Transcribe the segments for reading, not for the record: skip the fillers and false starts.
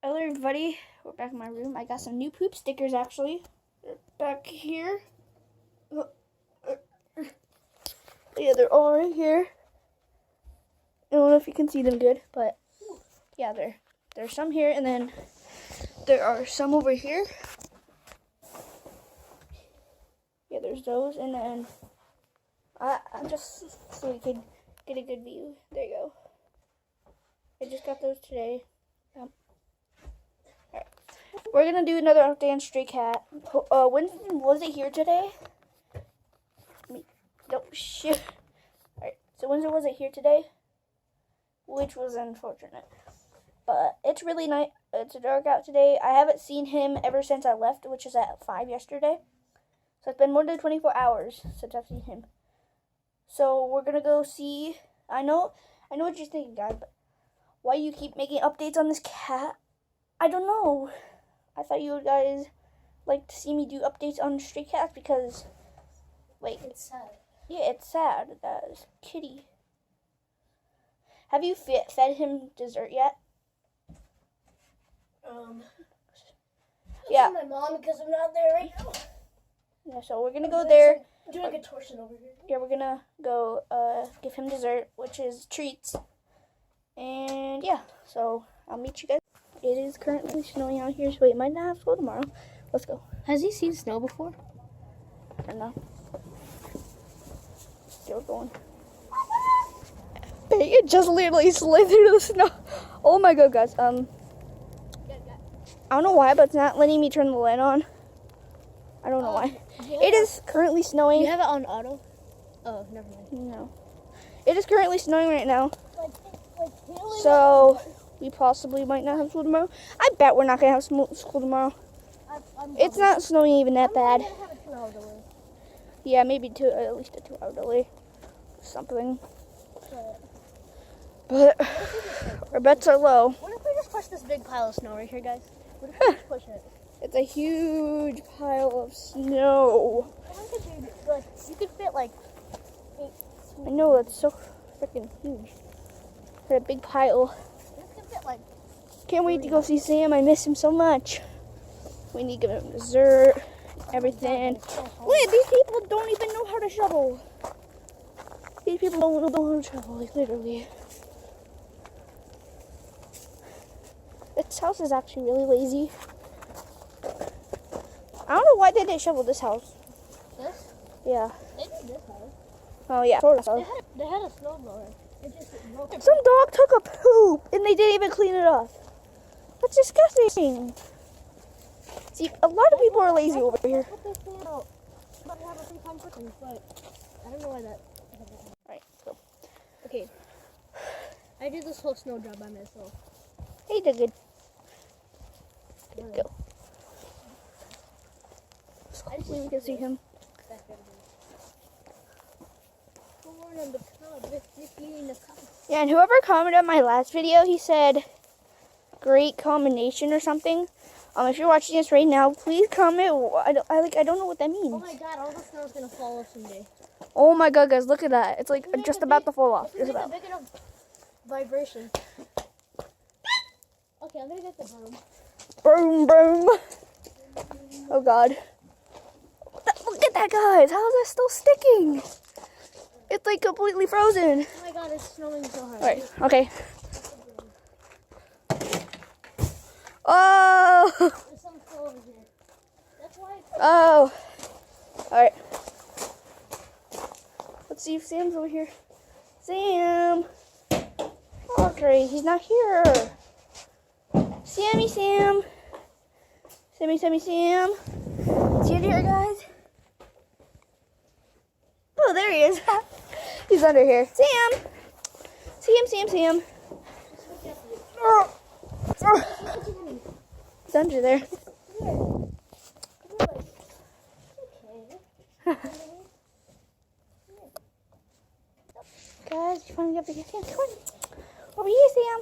Hello everybody, we're back in my room. I got some new poop stickers actually. They're back here. Yeah, they're all right here. I don't know if you can see them good, but yeah, there's some here, and then there are some over here. Yeah, there's those, and then I'm just so we can get a good view. There you go. I just got those today. Alright. We're gonna do another update on Stray Cat. When was it here today? Nope, shit. Alright, so Windsor wasn't here today, which was unfortunate. But it's really nice. It's dark out today. I haven't seen him ever since I left, which is at 5 yesterday. So it's been more than 24 hours since I've seen him. So we're gonna go see. I know what you're thinking, guys, but why you keep making updates on this cat? I don't know. I thought you guys like to see me do updates on Stray Cats because, wait, it's sad. Yeah, it's sad. That is kitty. Have you fed him dessert yet? Yeah. My mom, because I'm not there right now. Yeah, so we're gonna go there. Doing a contortion over here. Yeah, we're gonna go give him dessert, which is treats. And yeah, so I'll meet you guys. It is currently snowing out here, so it might not have snow tomorrow. Let's go. Has he seen snow before? I don't know. Still going. It just literally slid through the snow. Oh my god, guys. I don't know why, but it's not letting me turn the light on. I don't know why. It is currently snowing. You have it on auto? Oh, never mind. No. It is currently snowing right now. So we possibly might not have school tomorrow. I bet we're not going to have school tomorrow. It's not snowing even that bad. Yeah, maybe at least a 2-hour delay. Something. But our bets are low. What if we just push this big pile of snow right here, guys? What if we just push it? It's a huge pile of snow. You could fit like 8. I know, it's so freaking huge. For a big pile. You could fit like. Can't wait to go see Sam. I miss him so much. We need to give him dessert, everything. Look, these people don't even know how to shovel. These people don't know how to shovel, like literally. This house is actually really lazy. I don't know why they didn't shovel this house. This? Yeah. They did this house. Oh yeah, sort of. They had a snowblower. Some dog took a poop and they didn't even clean it up. That's disgusting. See, a lot of people are lazy over here. But I don't know why that. Alright, so. Okay. I did this whole snow job by myself. Hey, did good. Good go. Hopefully we can see him. Yeah, and whoever commented on my last video, he said, great combination or something. If you're watching this right now, please comment. I don't know what that means. Oh my god, all the snow is gonna fall off someday. Oh my god, guys, look at that. It's like just about to fall off. If we make a big enough vibration. Okay, I'm gonna get the broom. Boom, boom. Oh god. Look at that, guys. How is that still sticking? It's like completely frozen. Oh my god, it's snowing so hard. Alright, okay. Oh! There's some snow over here. That's why. Oh. Alright. Let's see if Sam's over here. Sam! Oh, great. He's not here. Sammy Sam. Sammy Sam. Is he in here, guys? Oh, there he is. He's under here. Sam! Sam. Oh. He's under there. Guys, you want to get up here? Sam, come on. Over here, Sam.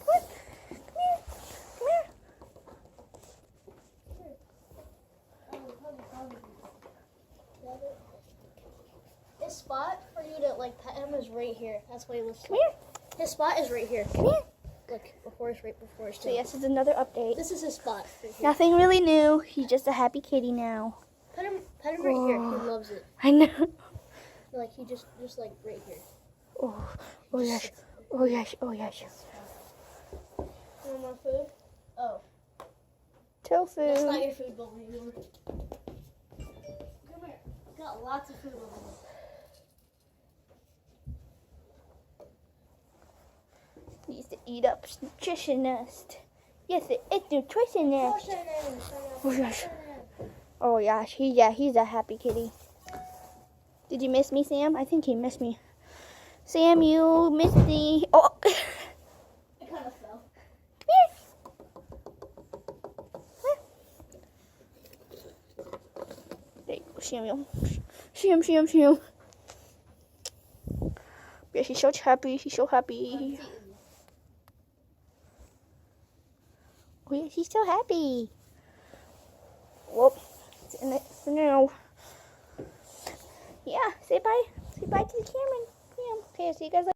Come on. Come here. His spot for you to like pet him is right here. That's why he lives. Come here. His spot is right here. Come here. look, a horse right before his So tail. yes, it's another update. This is his spot. Right here. Nothing really new. He's just a happy kitty now. Pet him right here. He Oh. loves it. I know. Like he just like right here. Oh yes. Oh yes. Oh yes. You want more food? Oh, Tofu. that's not your food bowl anymore. Come here. Got lots of food over here. Needs to eat up nutritionist. Yes, it's nutritionist. Oh yes. Oh gosh, he's a happy kitty. Did you miss me, Sam? I think he missed me. Sam, you missed me. Oh, I kind of fell. there you go, Samuel. Sam. Yeah, she's so happy. She's so happy. Oh yeah, she's so happy. Well, it's in it for now. Yeah, say bye. Say bye to the camera. Yeah. Okay, I'll see you guys later.